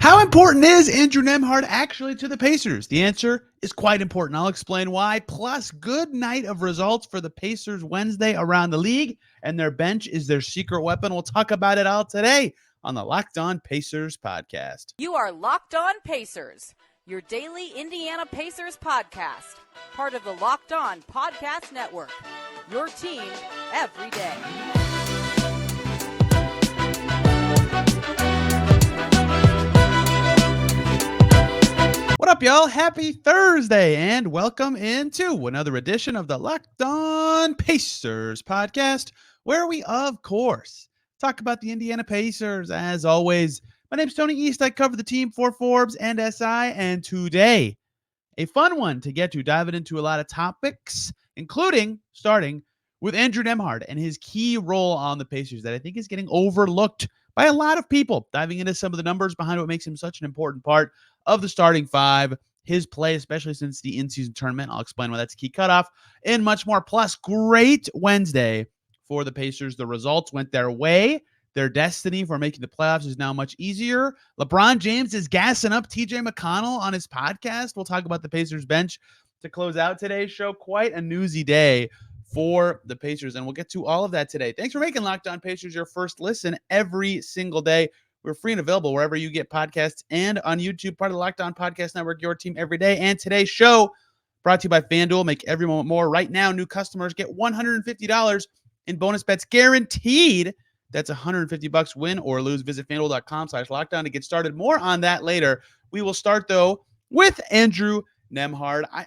How important is Andrew Nembhard actually to the Pacers? The answer is quite important. I'll explain why. Plus, good night of results for the Pacers Wednesday around the league, and their bench is their secret weapon. We'll talk about it all today on the Locked On Pacers podcast. You are Locked On Pacers, your daily Indiana Pacers podcast, part of the Locked On Podcast Network, your team every day. What up, y'all? Happy Thursday, and welcome into another edition of the Locked On Pacers podcast, where we, of course, talk about the Indiana Pacers. As always, my name's Tony East. I cover the team for Forbes and SI, and today, a fun one to get to, diving into a lot of topics, including starting with Andrew Nembhard and his key role on the Pacers that I think is getting overlooked by a lot of people, diving into some of the numbers behind what makes him such an important part of the starting five, his play, especially since the in-season tournament. I'll explain why that's a key cutoff, and much more. Plus, great Wednesday for the Pacers. The results went their way. Their destiny for making the playoffs is now much easier. LeBron James is gassing up TJ McConnell on his podcast. We'll talk about the Pacers bench to close out today's show. Quite a newsy day for the Pacers, and we'll get to all of that today. Thanks for making Locked On Pacers your first listen every single day. We're free and available wherever you get podcasts and on YouTube, part of the Locked On Podcast Network, your team every day. And today's show brought to you by FanDuel. Make every moment more. Right now, new customers get $150 in bonus bets guaranteed. That's $150 win or lose. Visit FanDuel.com/lockdown to get started. More on that later. We will start, though, with Andrew Nembhard. I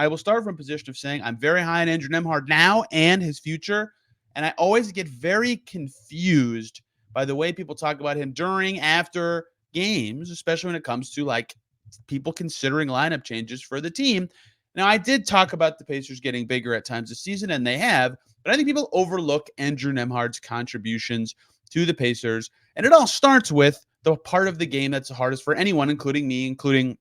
will start from a position of saying I'm very high on Andrew Nembhard now and his future. And I always get very confused by the way people talk about him during, after games, especially when it comes to like people considering lineup changes for the team. Now, I did talk about the Pacers getting bigger at times this season, and they have, but I think people overlook Andrew Nembhard's contributions to the Pacers. And it all starts with the part of the game that's the hardest for anyone, including me, including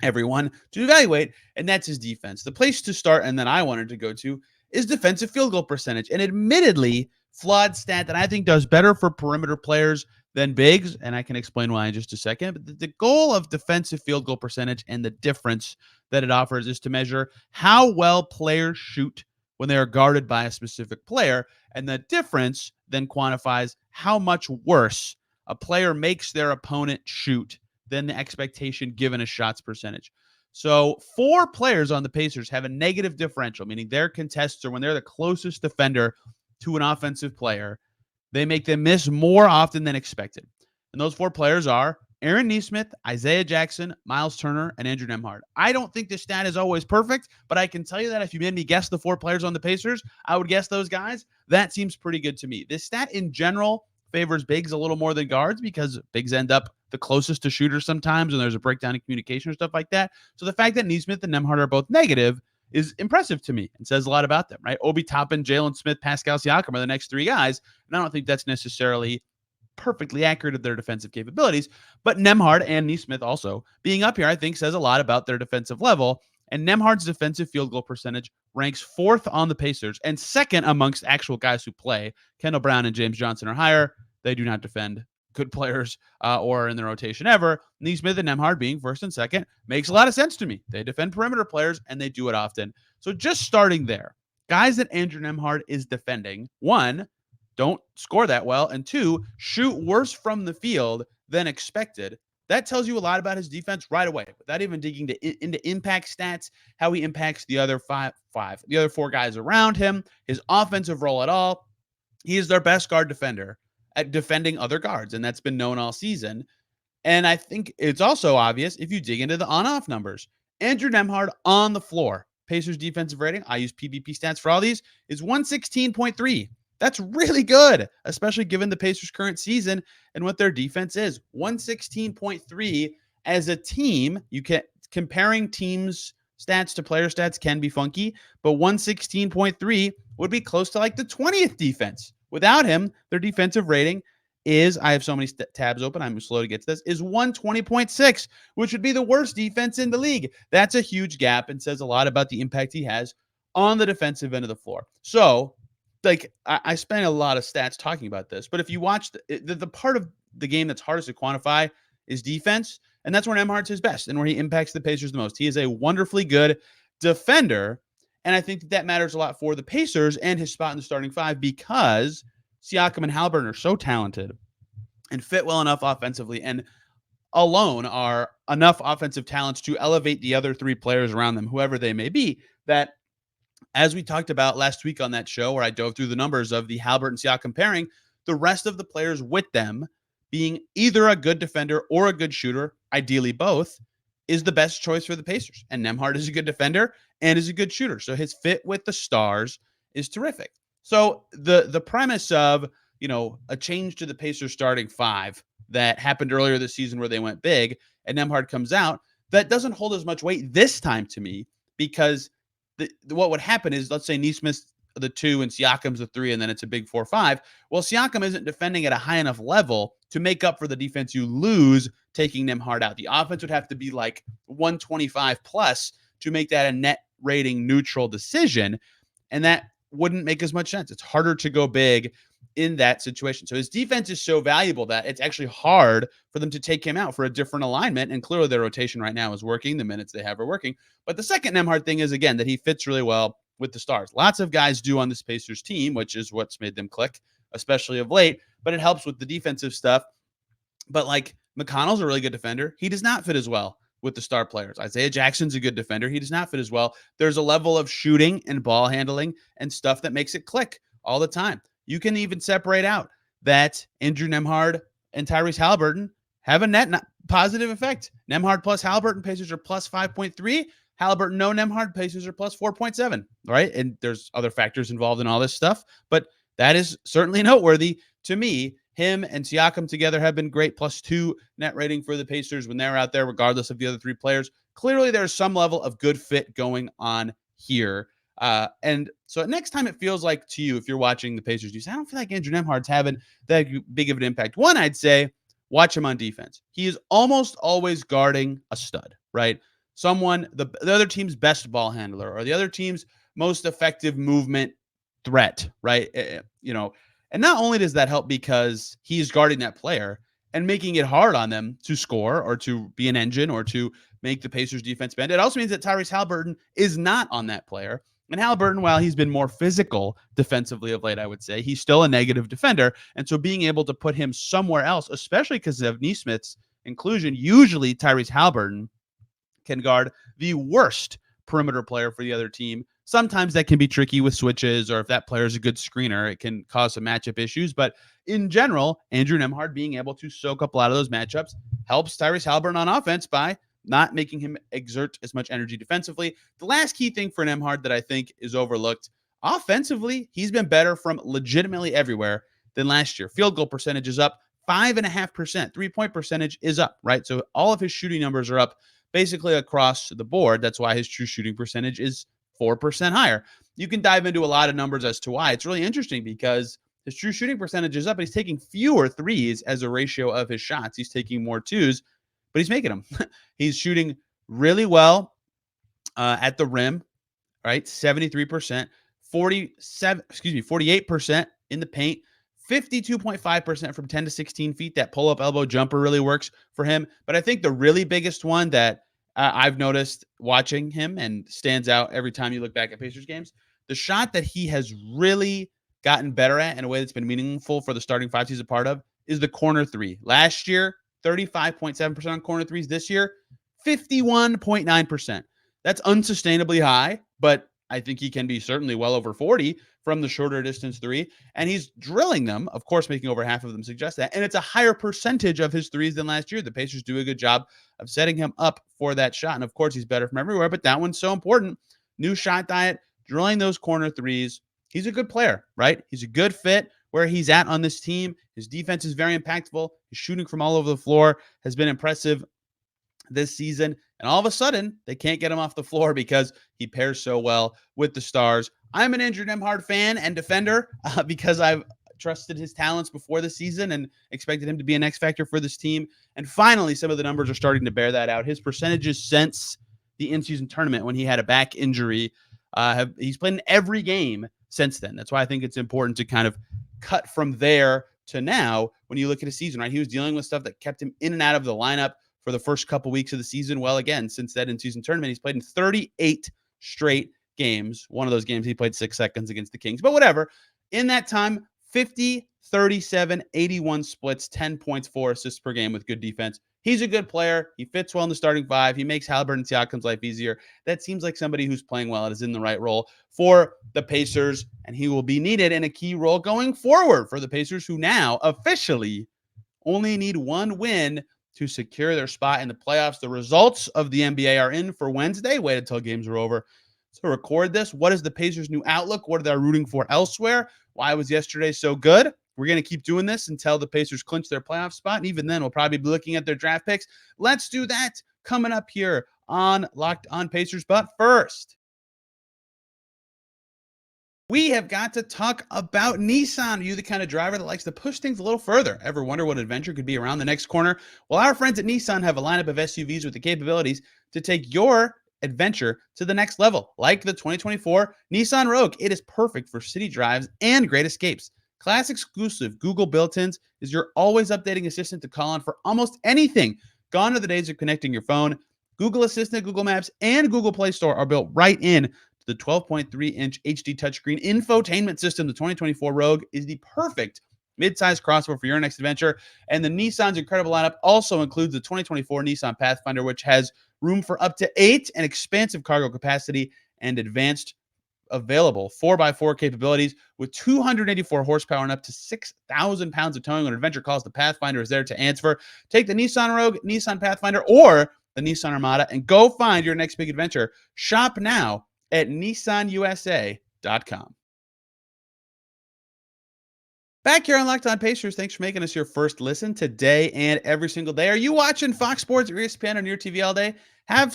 everyone, to evaluate, and that's his defense. The place to start, and then I wanted to go to, is defensive field goal percentage. And admittedly, flawed stat that I think does better for perimeter players than bigs, and I can explain why in just a second. But the goal of defensive field goal percentage and the difference that it offers is to measure how well players shoot when they are guarded by a specific player, and the difference then quantifies how much worse a player makes their opponent shoot than the expectation given a shots percentage. So 4 players on the Pacers have a negative differential, meaning their contests, or when they're the closest defender to an offensive player, they make them miss more often than expected. And those 4 players are Aaron Nesmith, Isaiah Jackson, Myles Turner, and Andrew Nembhard. I don't think the stat is always perfect, but I can tell you that if you made me guess the 4 players on the Pacers, I would guess those guys. That seems pretty good to me. This stat in general favors bigs a little more than guards because bigs end up the closest to shooters sometimes, and there's a breakdown in communication or stuff like that. So the fact that Nesmith and Nembhard are both negative is impressive to me and says a lot about them, right? Obi Toppin, Jalen Smith, Pascal, Siakam are the next 3 guys, and I don't think that's necessarily perfectly accurate of their defensive capabilities, but Nembhard and Nesmith also being up here, I think, says a lot about their defensive level, and Nembhard's defensive field goal percentage ranks 4th on the Pacers and 2nd amongst actual guys who play. Kendall Brown and James Johnson are higher. They do not defend good players or in the rotation ever. Nesmith and Nembhard being 1st and 2nd makes a lot of sense to me. They defend perimeter players, and they do it often. So just starting there, guys that Andrew Nembhard is defending, 1, don't score that well, and 2, shoot worse from the field than expected. That tells you a lot about his defense right away, without even digging into impact stats, how he impacts the other the other 4 guys around him, his offensive role at all. He is their best guard defender at defending other guards, and that's been known all season. And I think it's also obvious if you dig into the on-off numbers. Andrew Nembhard on the floor, Pacers defensive rating, I use PBP stats for all these, is 116.3. That's really good, especially given the Pacers' current season and what their defense is. 116.3 as a team. Comparing teams' stats to player stats can be funky, but 116.3 would be close to like the 20th defense. Without him, their defensive rating is, I have so many tabs open, I'm slow to get to this, is 120.6, which would be the worst defense in the league. That's a huge gap and says a lot about the impact he has on the defensive end of the floor. So, like, I spent a lot of stats talking about this, but if you watch the part of the game that's hardest to quantify is defense. And that's where Nembhard's his best and where he impacts the Pacers the most. He is a wonderfully good defender. And I think that matters a lot for the Pacers and his spot in the starting five because Siakam and Haliburton are so talented and fit well enough offensively and alone are enough offensive talents to elevate the other three players around them, whoever they may be, that as we talked about last week on that show where I dove through the numbers of the Haliburton Siakam pairing, the rest of the players with them being either a good defender or a good shooter, ideally both, is the best choice for the Pacers. And Nembhard is a good defender and is a good shooter. So his fit with the stars is terrific. So the premise of, a change to the Pacers starting five that happened earlier this season where they went big and Nembhard comes out, that doesn't hold as much weight this time to me because what would happen is, let's say Nesmith's the 2 and Siakam's the 3, and then it's a big 4-5. Well, Siakam isn't defending at a high enough level to make up for the defense you lose taking Nembhard out. The offense would have to be like 125 plus to make that a net rating neutral decision, and that wouldn't make as much sense. It's harder to go big in that situation. So his defense is so valuable that it's actually hard for them to take him out for a different alignment. And clearly their rotation right now is working. The minutes they have are working. But the second Nembhard thing is, again, that he fits really well with the stars. Lots of guys do on this Pacers team, which is what's made them click, especially of late. But it helps with the defensive stuff. But like McConnell's a really good defender. He does not fit as well with the star players. Isaiah Jackson's a good defender. He does not fit as well. There's a level of shooting and ball handling and stuff that makes it click all the time. You can even separate out that Andrew Nembhard and Tyrese Haliburton have a net positive effect. Nembhard plus Haliburton, Pacers are plus 5.3. Haliburton, no Nembhard, Pacers are plus 4.7, right? And there's other factors involved in all this stuff, but that is certainly noteworthy to me. Him and Siakam together have been great, plus 2 net rating for the Pacers when they're out there, regardless of the other three players. Clearly, there's some level of good fit going on here. And so next time it feels like to you, if you're watching the Pacers, you say, I don't feel like Andrew Nembhard's having that big of an impact. One, I'd say, watch him on defense. He is almost always guarding a stud, right? Someone, the other team's best ball handler or the other team's most effective movement threat, right? And not only does that help because he's guarding that player and making it hard on them to score or to be an engine or to make the Pacers defense bend. It also means that Tyrese Haliburton is not on that player. And Haliburton, while he's been more physical defensively of late, I would say, he's still a negative defender. And so being able to put him somewhere else, especially because of Nesmith's inclusion, usually Tyrese Haliburton can guard the worst perimeter player for the other team. Sometimes that can be tricky with switches, or if that player is a good screener, it can cause some matchup issues. But in general, Andrew Nembhard being able to soak up a lot of those matchups helps Tyrese Haliburton on offense by not making him exert as much energy defensively. The last key thing for Nembhard that I think is overlooked, offensively, he's been better from legitimately everywhere than last year. Field goal percentage is up 5.5%. 3-point percentage is up, right? So all of his shooting numbers are up basically across the board. That's why his true shooting percentage is 4% higher. You can dive into a lot of numbers as to why. It's really interesting because his true shooting percentage is up, but he's taking fewer threes as a ratio of his shots. He's taking more twos, but he's making them. He's shooting really well at the rim, right? 73%, 48% in the paint, 52.5% from 10 to 16 feet. That pull-up elbow jumper really works for him. But I think the really biggest one that I've noticed watching him and stands out every time you look back at Pacers games, the shot that he has really gotten better at in a way that's been meaningful for the starting five he's a part of is the corner three. Last year, 35.7% on corner threes. This year, 51.9%. That's unsustainably high, but I think he can be certainly well over 40 from the shorter distance three. And he's drilling them. Of course, making over half of them suggest that. And it's a higher percentage of his threes than last year. The Pacers do a good job of setting him up for that shot. And of course, he's better from everywhere, but that one's so important. New shot diet, drilling those corner threes. He's a good player, right? He's a good fit where he's at on this team. His defense is very impactful. His shooting from all over the floor has been impressive this season. And all of a sudden, they can't get him off the floor because he pairs so well with the stars. I'm an Andrew Nembhard fan and defender because I've trusted his talents before the season and expected him to be an X factor for this team. And finally, some of the numbers are starting to bear that out. His percentages since the in-season tournament when he had a back injury, he's played in every game since then. That's why I think it's important to kind of cut from there to now, when you look at his season, right? He was dealing with stuff that kept him in and out of the lineup for the first couple weeks of the season. Well, again, since that in-season tournament, he's played in 38 straight games. One of those games, he played 6 seconds against the Kings, but whatever. In that time, 50, 37, 81 splits, 10 points, 4 assists per game with good defense. He's a good player. He fits well in the starting 5. He makes Haliburton and Siakam's life easier. That seems like somebody who's playing well and is in the right role for the Pacers, and he will be needed in a key role going forward for the Pacers, who now officially only need 1 win to secure their spot in the playoffs. The results of the NBA are in for Wednesday. Wait until games are over to record this. What is the Pacers' new outlook? What are they rooting for elsewhere? Why was yesterday so good? We're going to keep doing this until the Pacers clinch their playoff spot. And even then, we'll probably be looking at their draft picks. Let's do that coming up here on Locked On Pacers. But first, we have got to talk about Nissan. Are you the kind of driver that likes to push things a little further? Ever wonder what adventure could be around the next corner? Well, our friends at Nissan have a lineup of SUVs with the capabilities to take your adventure to the next level, like the 2024 Nissan Rogue. It is perfect for city drives and great escapes. Class exclusive Google built-ins is your always updating assistant to call on for almost anything. Gone are the days of connecting your phone. Google Assistant, Google Maps, and Google Play Store are built right in to the 12.3-inch HD touchscreen infotainment system. The 2024 Rogue is the perfect mid-size crossover for your next adventure. And the Nissan's incredible lineup also includes the 2024 Nissan Pathfinder, which has room for up to 8 and expansive cargo capacity and advanced available 4x4 capabilities with 284 horsepower and up to 6,000 pounds of towing. When adventure calls, the Pathfinder is there to answer. Take the Nissan Rogue, Nissan Pathfinder, or the Nissan Armada and go find your next big adventure. Shop now at nissanusa.com. Back here on Locked On Pacers, thanks for making us your first listen today and every single day. Are you watching Fox Sports or ESPN on your TV all day? Have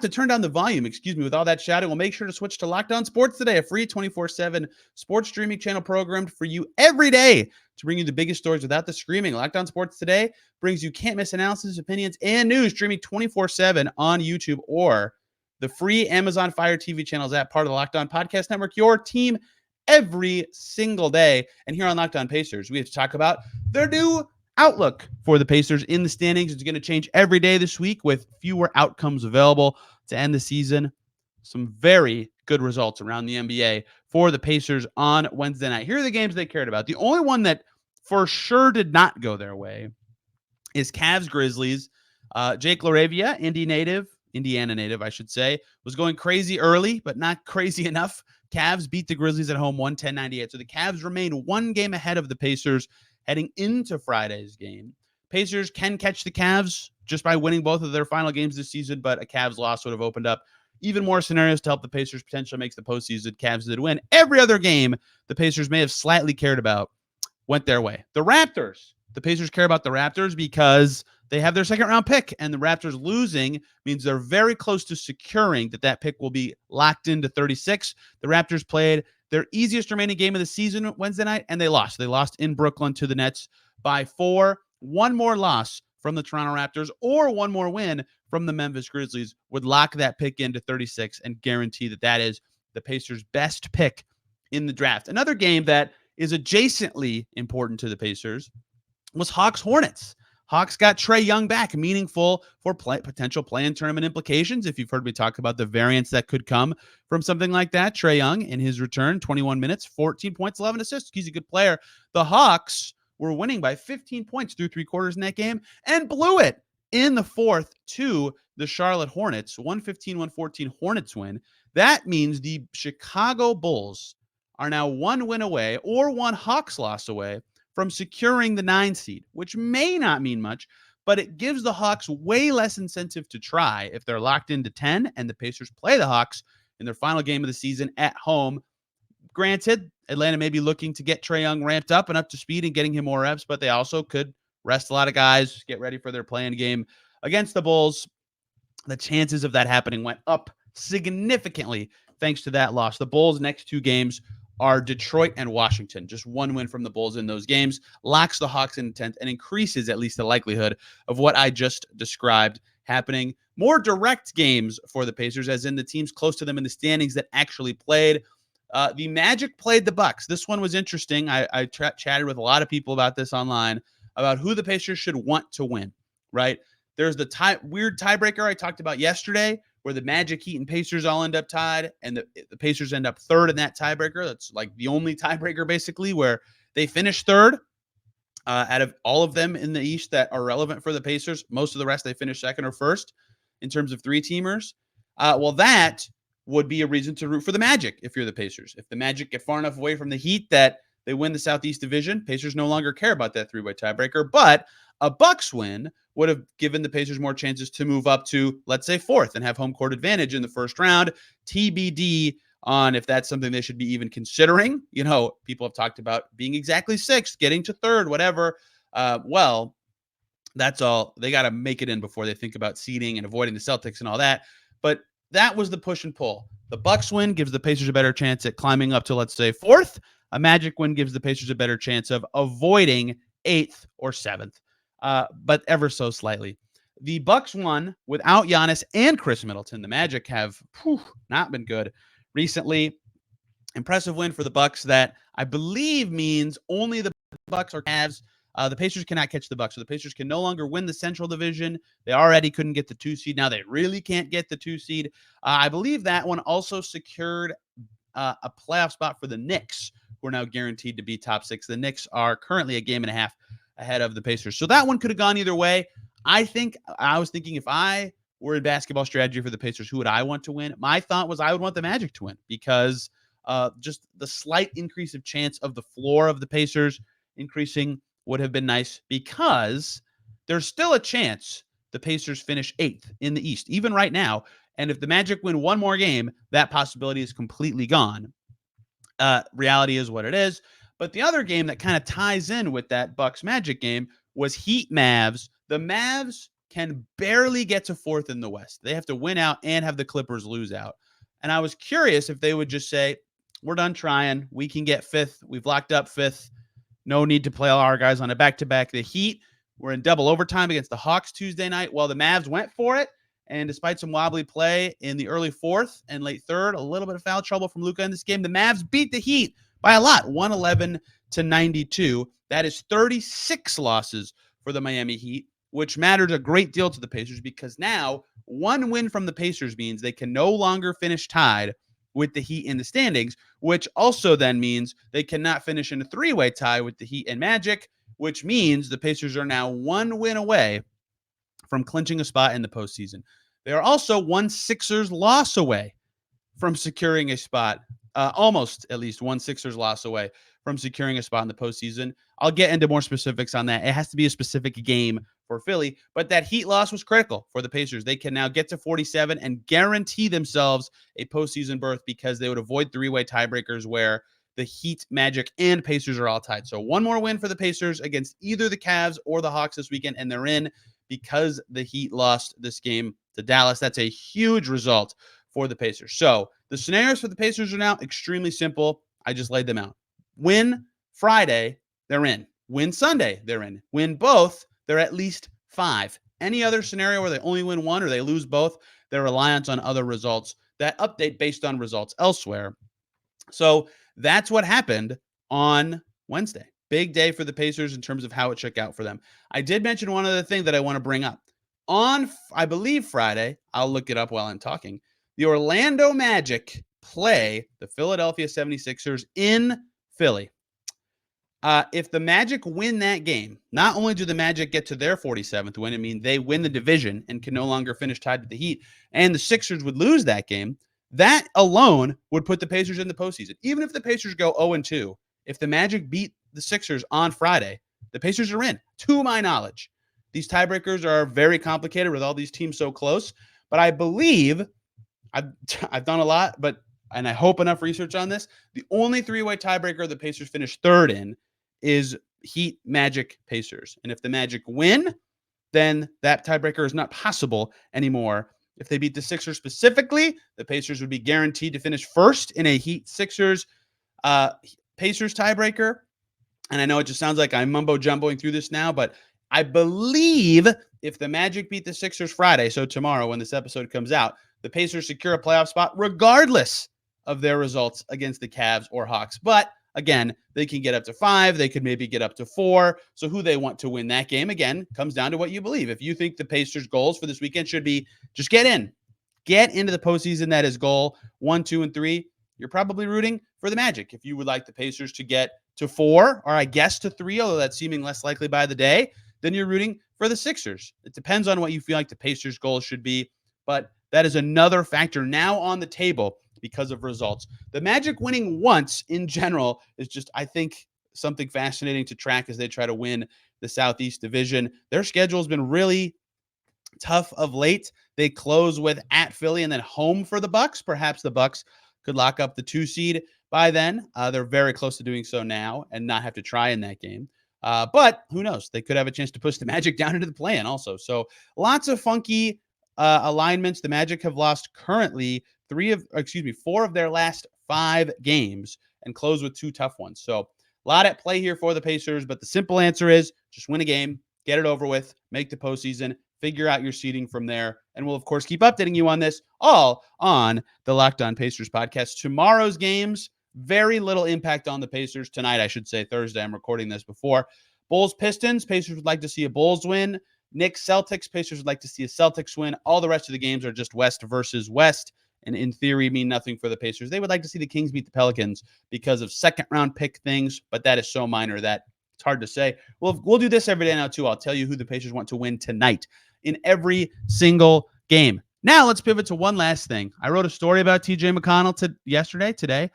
to turn down the volume, with all that shouting. We'll make sure to switch to Locked On Sports Today, a free 24/7 sports streaming channel programmed for you every day to bring you the biggest stories without the screaming. Locked On Sports Today brings you can't-miss analysis, opinions, and news, streaming 24/7 on YouTube or the free Amazon Fire TV channels app, part of the Locked On Podcast Network, your team every single day. And here on Locked On Pacers, we have to talk about their new outlook for the Pacers in the standings. It's going to change every day this week with fewer outcomes available to end the season. Some very good results around the NBA for the Pacers on Wednesday night. Here are the games they cared about. The only one that for sure did not go their way is Cavs Grizzlies. Jake LaRavia, Indiana native, I should say, was going crazy early, but not crazy enough. Cavs beat the Grizzlies at home 110-98. So the Cavs remain 1 game ahead of the Pacers heading into Friday's game. Pacers can catch the Cavs just by winning both of their final games this season, but a Cavs loss would have opened up even more scenarios to help the Pacers potentially make the postseason. Cavs did win. Every other game the Pacers may have slightly cared about went their way. The Raptors. The Pacers care about the Raptors because they have their second-round pick, and the Raptors losing means they're very close to securing that pick will be locked into 36. The Raptors played their easiest remaining game of the season Wednesday night, and they lost. They lost in Brooklyn to the Nets by 4. One more loss from the Toronto Raptors or one more win from the Memphis Grizzlies would lock that pick into 36 and guarantee that is the Pacers' best pick in the draft. Another game that is adjacently important to the Pacers was Hawks-Hornets. Hawks got Trae Young back, meaningful for potential play-in tournament implications. If you've heard me talk about the variance that could come from something like that, Trae Young in his return, 21 minutes, 14 points, 11 assists. He's a good player. The Hawks were winning by 15 points through 3 quarters in that game and blew it in the fourth to the Charlotte Hornets. 115-114 Hornets win. That means the Chicago Bulls are now 1 win away or 1 Hawks loss away from securing the 9 seed, which may not mean much, but it gives the Hawks way less incentive to try if they're locked into 10 and the Pacers play the Hawks in their final game of the season at home. Granted, Atlanta may be looking to get Trae Young ramped up and up to speed and getting him more reps, but they also could rest a lot of guys, get ready for their play-in game against the Bulls. The chances of that happening went up significantly thanks to that loss. The Bulls' next 2 games are Detroit and Washington. Just 1 win from the Bulls in those games locks the Hawks in 10th and increases at least the likelihood of what I just described happening. More direct games for the Pacers, as in the teams close to them in the standings that actually played. The Magic played the Bucks. This one was interesting. I chatted with a lot of people about this online about who the Pacers should want to win, right? There's the weird tiebreaker I talked about yesterday where the Magic, Heat, and Pacers all end up tied, and the Pacers end up third in that tiebreaker. That's like the only tiebreaker, basically, where they finish third out of all of them in the East that are relevant for the Pacers. Most of the rest, they finish second or first in terms of three-teamers. Well, that would be a reason to root for the Magic if you're the Pacers. If the Magic get far enough away from the Heat that they win the Southeast Division, Pacers no longer care about that three-way tiebreaker. But a Bucks win would have given the Pacers more chances to move up to, let's say, fourth and have home court advantage in the first round. TBD on if that's something they should be even considering. You know, people have talked about being exactly sixth, getting to third, whatever. Well, that's all. They got to make it in before they think about seeding and avoiding the Celtics and all that. But that was the push and pull. The Bucks win gives the Pacers a better chance at climbing up to, let's say, fourth. A Magic win gives the Pacers a better chance of avoiding eighth or seventh, but ever so slightly. The Bucks won without Giannis and Chris Middleton. The Magic have not been good recently. Impressive win for the Bucks that I believe means only the Bucks or Cavs. The Pacers cannot catch the Bucks, so the Pacers can no longer win the Central Division. They already couldn't get the 2 seed. Now they really can't get the 2 seed. I believe that one also secured a playoff spot for the Knicks, who are now guaranteed to be top 6. The Knicks are currently a game and a half ahead of the Pacers. So that one could have gone either way. I was thinking if I were in basketball strategy for the Pacers, who would I want to win? My thought was I would want the Magic to win because just the slight increase of chance of the floor of the Pacers increasing would have been nice because there's still a chance the Pacers finish 8th in the East, even right now. And if the Magic win one more game, that possibility is completely gone. Reality is what it is. But the other game that kind of ties in with that Bucks Magic game was Heat Mavs. The Mavs can barely get to 4th in the West. They have to win out and have the Clippers lose out. And I was curious if they would just say, we're done trying. We can get 5th. We've locked up 5th. No need to play all our guys on a back-to-back. The Heat were in double overtime against the Hawks Tuesday night. Well, the Mavs went for it. And despite some wobbly play in the early 4th and late 3rd, a little bit of foul trouble from Luka in this game, the Mavs beat the Heat by a lot, 111-92. That is 36 losses for the Miami Heat, which matters a great deal to the Pacers because now one win from the Pacers means they can no longer finish tied with the Heat in the standings, which also then means they cannot finish in a 3-way tie with the Heat and Magic, which means the Pacers are now one win away from clinching a spot in the postseason. They are also one Sixers loss away from securing a spot, almost at least one Sixers loss away from securing a spot in the postseason. I'll get into more specifics on that. It has to be a specific game for Philly, but that Heat loss was critical for the Pacers. They can now get to 47 and guarantee themselves a postseason berth because they would avoid 3-way tiebreakers where the Heat, Magic, and Pacers are all tied. So one more win for the Pacers against either the Cavs or the Hawks this weekend, and they're in because the Heat lost this game to Dallas. That's a huge result for the Pacers. So the scenarios for the Pacers are now extremely simple. I just laid them out. Win Friday, they're in. Win Sunday, they're in. Win both, they're at least 5. Any other scenario where they only win one or they lose both, they're reliant on other results that update based on results elsewhere. So that's what happened on Wednesday. Big day for the Pacers in terms of how it shook out for them. I did mention one other thing that I want to bring up. On, I believe, Friday, I'll look it up while I'm talking, the Orlando Magic play the Philadelphia 76ers in Philly. If the Magic win that game, not only do the Magic get to their 47th win, I mean, they win the division and can no longer finish tied with the Heat, and the Sixers would lose that game, that alone would put the Pacers in the postseason. Even if the Pacers go 0-2, if the Magic beat the Sixers on Friday, the Pacers are in, to my knowledge. These tiebreakers are very complicated with all these teams so close, but I believe I've done a lot, and I hope enough research on this. The only 3-way tiebreaker the Pacers finished 3rd in is Heat, Magic, Pacers. And if the Magic win, then that tiebreaker is not possible anymore. If they beat the Sixers specifically, the Pacers would be guaranteed to finish first in a Heat, Sixers, Pacers tiebreaker. And I know it just sounds like I'm mumbo-jumboing through this now, but I believe if the Magic beat the Sixers Friday, so tomorrow when this episode comes out, the Pacers secure a playoff spot regardless of their results against the Cavs or Hawks. But again, they can get up to 5. They could maybe get up to 4. So who they want to win that game, again, comes down to what you believe. If you think the Pacers' goals for this weekend should be just get into the postseason, that is goal 1, 2, and 3, you're probably rooting for the Magic. If you would like the Pacers to get to 4, or I guess to 3, although that's seeming less likely by the day, then you're rooting for the Sixers. It depends on what you feel like the Pacers' goals should be, but that is another factor now on the table because of results. The Magic winning once in general is just, I think, something fascinating to track as they try to win the Southeast Division. Their schedule has been really tough of late. They close with at Philly and then home for the Bucks. Perhaps the Bucks could lock up the 2 seed by then. They're very close to doing so now and not have to try in that game. But who knows? They could have a chance to push the Magic down into the play-in also. So lots of funky alignments. The Magic have lost currently 4 of their last 5 games and close with 2 tough ones. So a lot at play here for the Pacers, but the simple answer is just win a game, get it over with, make the postseason, figure out your seeding from there. And we'll, of course, keep updating you on this all on the Locked On Pacers podcast. Tomorrow's games, very little impact on the Pacers. Tonight, I should say, Thursday. I'm recording this before. Bulls, Pistons. Pacers would like to see a Bulls win. Knicks, Celtics. Pacers would like to see a Celtics win. All the rest of the games are just West versus West, and in theory mean nothing for the Pacers. They would like to see the Kings beat the Pelicans because of second-round pick things, but that is so minor that it's hard to say. We'll do this every day now, too. I'll tell you who the Pacers want to win tonight in every single game. Now let's pivot to one last thing. I wrote a story about TJ McConnell today,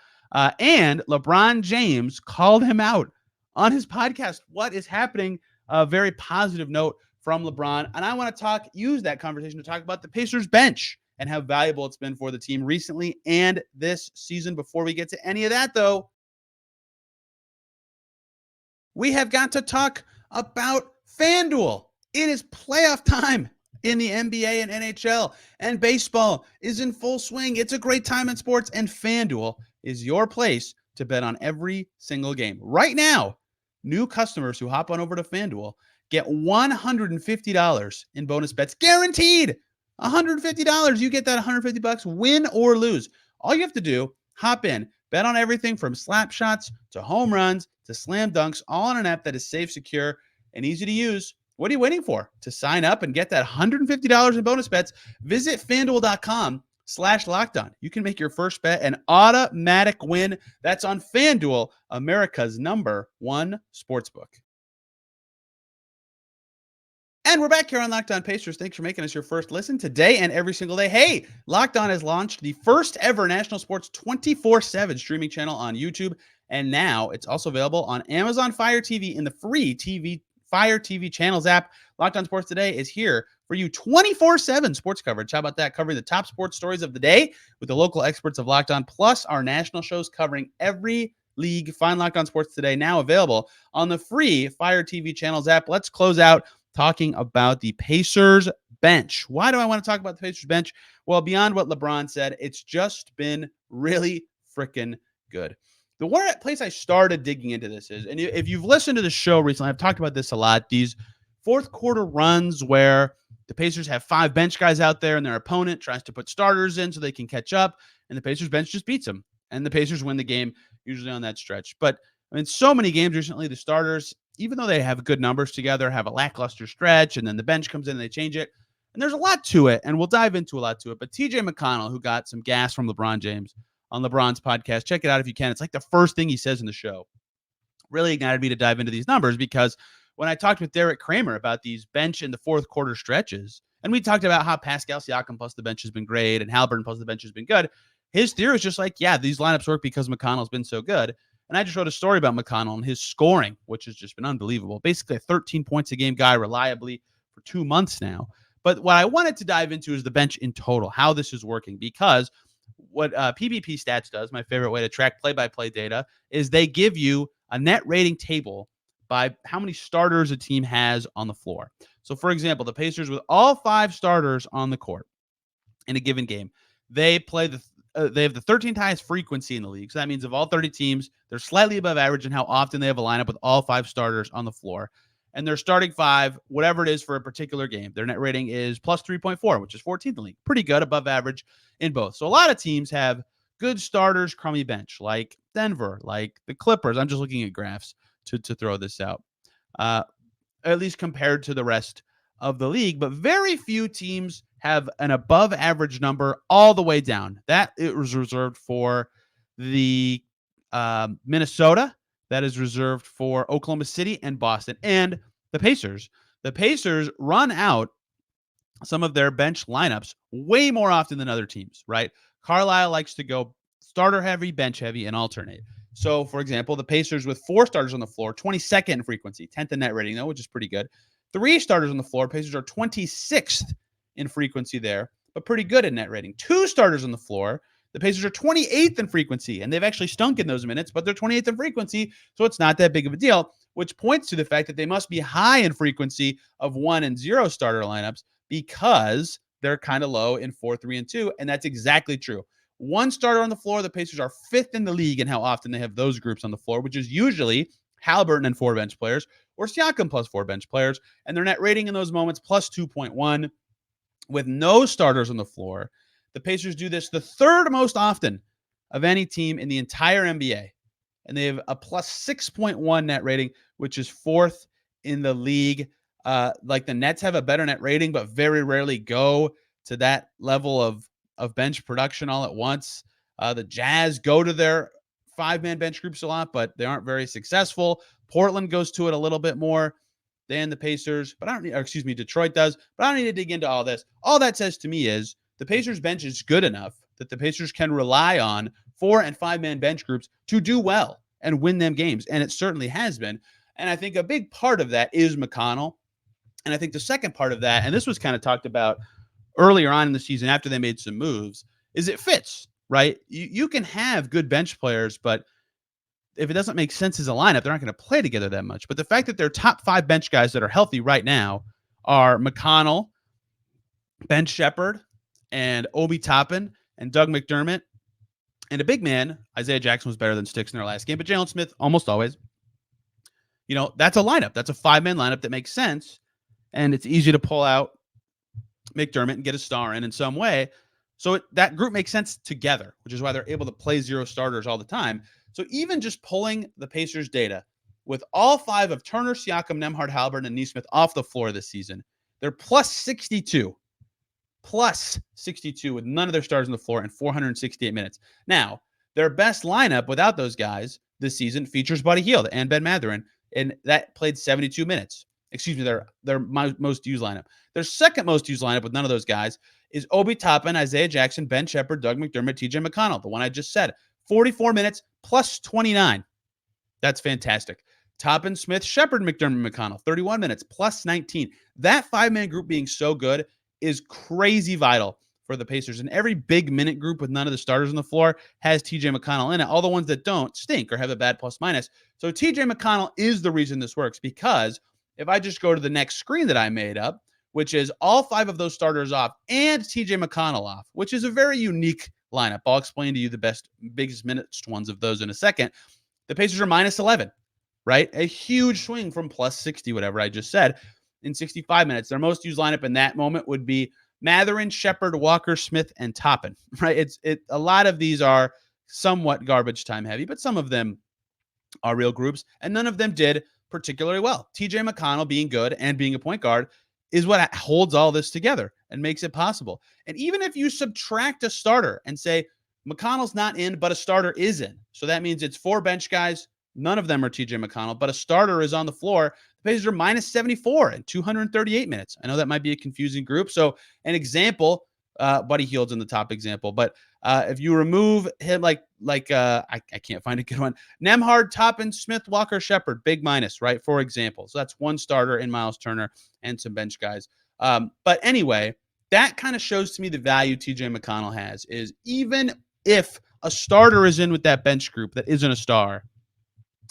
and LeBron James called him out on his podcast. What is happening? A very positive note from LeBron. And I want to use that conversation to talk about the Pacers bench and how valuable it's been for the team recently and this season. Before we get to any of that, though, we have got to talk about FanDuel. It is playoff time in the NBA and NHL, and baseball is in full swing. It's a great time in sports, and FanDuel is your place to bet on every single game. Right now, new customers who hop on over to FanDuel get $150 in bonus bets, guaranteed. $150. You get that $150, win or lose. All you have to do, hop in, bet on everything from slap shots to home runs to slam dunks, all on an app that is safe, secure, and easy to use. What are you waiting for? To sign up and get that $150 in bonus bets, visit FanDuel.com/lockedon. You can make your first bet an automatic win. That's on FanDuel, America's #1 sportsbook. And we're back here on Locked On Pacers. Thanks for making us your first listen today and every single day. Hey, Locked On has launched the first ever national sports 24/7 streaming channel on YouTube. And now it's also available on Amazon Fire TV in the free Fire TV channels app. Locked On Sports Today is here for you 24/7 sports coverage. How about that? Covering the top sports stories of the day with the local experts of Locked On, plus our national shows covering every league. Find Locked On Sports Today now available on the free Fire TV channels app. Let's close out talking about the Pacers bench. Why do I want to talk about the Pacers bench? Well, beyond what LeBron said, it's just been really freaking good. The place I started digging into this is, and if you've listened to the show recently, I've talked about this a lot, these fourth quarter runs where the Pacers have 5 bench guys out there and their opponent tries to put starters in so they can catch up, and the Pacers bench just beats them. And the Pacers win the game usually on that stretch. But I mean, so many games recently, the starters, even though they have good numbers together, have a lackluster stretch, and then the bench comes in and they change it. And there's a lot to it, and we'll dive into a lot to it. But TJ McConnell, who got some gas from LeBron James on LeBron's podcast, check it out if you can. It's like the first thing he says in the show. Really ignited me to dive into these numbers, because when I talked with Derek Kramer about these bench in the fourth quarter stretches, and we talked about how Pascal, Siakam plus the bench has been great and Haliburton plus the bench has been good, his theory is just like, yeah, these lineups work because McConnell's been so good. And I just wrote a story about McConnell and his scoring, which has just been unbelievable. Basically a 13 points a game guy reliably for 2 months now. But what I wanted to dive into is the bench in total, how this is working, because what PBP Stats does, my favorite way to track play-by-play data, is they give you a net rating table by how many starters a team has on the floor. So, for example, the Pacers with all 5 starters on the court in a given game, they play they have the 13th highest frequency in the league. So that means of all 30 teams, they're slightly above average in how often they have a lineup with all 5 starters on the floor. And their starting 5, whatever it is for a particular game, their net rating is plus 3.4, which is 14th in the league. Pretty good, above average in both. So a lot of teams have good starters, crummy bench, like Denver, like the Clippers. I'm just looking at graphs to throw this out, at least compared to the rest of the league. But very few teams have an above average number all the way down. That it was reserved for the Minnesota. That is reserved for Oklahoma City and Boston and the Pacers. The Pacers run out some of their bench lineups way more often than other teams, right? Carlisle likes to go starter heavy, bench heavy, and alternate. So, for example, the Pacers with 4 starters on the floor, 22nd in frequency, 10th in net rating, though, which is pretty good. 3 starters on the floor, Pacers are 26th in frequency there, but pretty good in net rating. 2 starters on the floor, the Pacers are 28th in frequency, and they've actually stunk in those minutes, but they're 28th in frequency, so it's not that big of a deal, which points to the fact that they must be high in frequency of 1 and 0 starter lineups because they're kind of low in 4, 3, and 2, and that's exactly true. 1 starter on the floor, the Pacers are 5th in the league in how often they have those groups on the floor, which is usually Haliburton and 4 bench players, or Siakam plus 4 bench players, and their net rating in those moments plus 2.1. With no starters on the floor, the Pacers do this the 3rd most often of any team in the entire NBA. And they have a plus 6.1 net rating, which is 4th in the league. Like the Nets have a better net rating, but very rarely go to that level of bench production all at once. The Jazz go to their 5-man bench groups a lot, but they aren't very successful. Portland goes to it a little bit more than the Pacers, but Detroit does, but I don't need to dig into all this. All that says to me is the Pacers bench is good enough that the Pacers can rely on 4- and 5-man bench groups to do well and win them games, and it certainly has been. And I think a big part of that is McConnell. And I think the second part of that, and this was kind of talked about earlier on in the season after they made some moves, is it fits, right? You can have good bench players, but if it doesn't make sense as a lineup, they're not going to play together that much. But the fact that their top 5 bench guys that are healthy right now are McConnell, Ben Shepherd, and Obi Toppin, and Doug McDermott, and a big man, Isaiah Jackson was better than Sticks in their last game, but Jalen Smith almost always. That's a lineup. That's a 5-man lineup that makes sense, and it's easy to pull out McDermott and get a star in some way. So that group makes sense together, which is why they're able to play 0 starters all the time. So even just pulling the Pacers data with all 5 of Turner, Siakam, Nembhard, Haliburton, and Nesmith off the floor this season, they're plus 62 with none of their stars on the floor in 468 minutes. Now, their best lineup without those guys this season features Buddy Hield and Ben Mathurin, and that played 72 minutes. Excuse me, their most used lineup. Their second most used lineup with none of those guys is Obi Toppin, Isaiah Jackson, Ben Shepherd, Doug McDermott, TJ McConnell, the one I just said. 44 minutes plus 29. That's fantastic. Toppin, Smith, Shepherd, McDermott, McConnell, 31 minutes plus 19. That 5-man group being so good is crazy vital for the Pacers. And every big minute group with none of the starters on the floor has TJ McConnell in it. All the ones that don't stink or have a bad plus minus. So TJ McConnell is the reason this works, because if I just go to the next screen that I made up, which is all 5 of those starters off and TJ McConnell off, which is a very unique lineup. I'll explain to you the biggest minutes ones of those in a second. The Pacers are minus 11, right? A huge swing from plus 60, whatever I just said, in 65 minutes. Their most used lineup in that moment would be Mathurin, Shepherd, Walker, Smith, and Toppin, right? A lot of these are somewhat garbage time heavy, but some of them are real groups, and none of them did particularly well. TJ McConnell being good and being a point guard is what holds all this together and makes it possible. And even if you subtract a starter and say McConnell's not in, but a starter is in, so that means it's 4 bench guys, none of them are TJ McConnell, but a starter is on the floor, the Pacers are minus 74 in 238 minutes. I know that might be a confusing group. So an example, Buddy Hield's in the top example, but if you remove him, I can't find a good one. Nembhard, Toppin, Smith, Walker, Shepherd, big minus, right? For example. So that's 1 starter in Myles Turner and some bench guys. But anyway, that kind of shows to me the value TJ McConnell has, is even if a starter is in with that bench group that isn't a star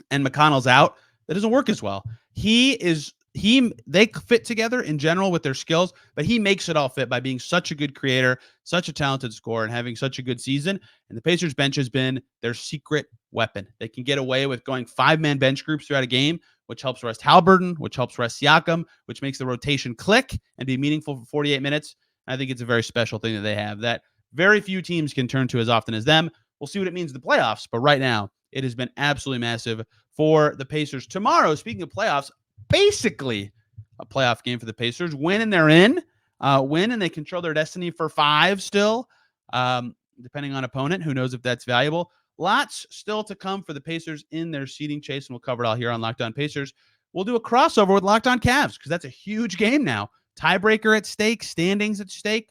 and McConnell's out, that doesn't work as well. They fit together in general with their skills, but he makes it all fit by being such a good creator, such a talented scorer, and having such a good season. And the Pacers bench has been their secret weapon. They can get away with going 5-man bench groups throughout a game, which helps rest Haliburton, which helps rest Siakam, which makes the rotation click and be meaningful for 48 minutes. I think it's a very special thing that they have that very few teams can turn to as often as them, We'll see what it means in the playoffs. But right now, it has been absolutely massive for the Pacers. Tomorrow, speaking of playoffs, basically a playoff game for the Pacers. Win and they're in. Win and they control their destiny for 5 still, depending on opponent. Who knows if that's valuable. Lots still to come for the Pacers in their seeding chase, and we'll cover it all here on Locked On Pacers. We'll do a crossover with Locked On Cavs because that's a huge game now. Tiebreaker at stake, standings at stake.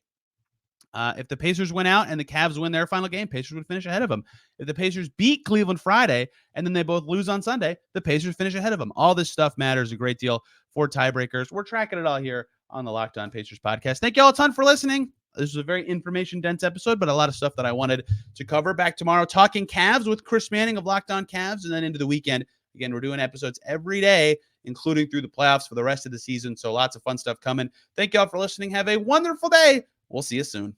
If the Pacers win out and the Cavs win their final game, Pacers would finish ahead of them. If the Pacers beat Cleveland Friday and then they both lose on Sunday, the Pacers finish ahead of them. All this stuff matters a great deal for tiebreakers. We're tracking it all here on the Locked On Pacers podcast. Thank you all a ton for listening. This was a very information-dense episode, but a lot of stuff that I wanted to cover. Back tomorrow talking Cavs with Chris Manning of Locked On Cavs, and then into the weekend. Again, we're doing episodes every day, including through the playoffs for the rest of the season, so lots of fun stuff coming. Thank you all for listening. Have a wonderful day. We'll see you soon.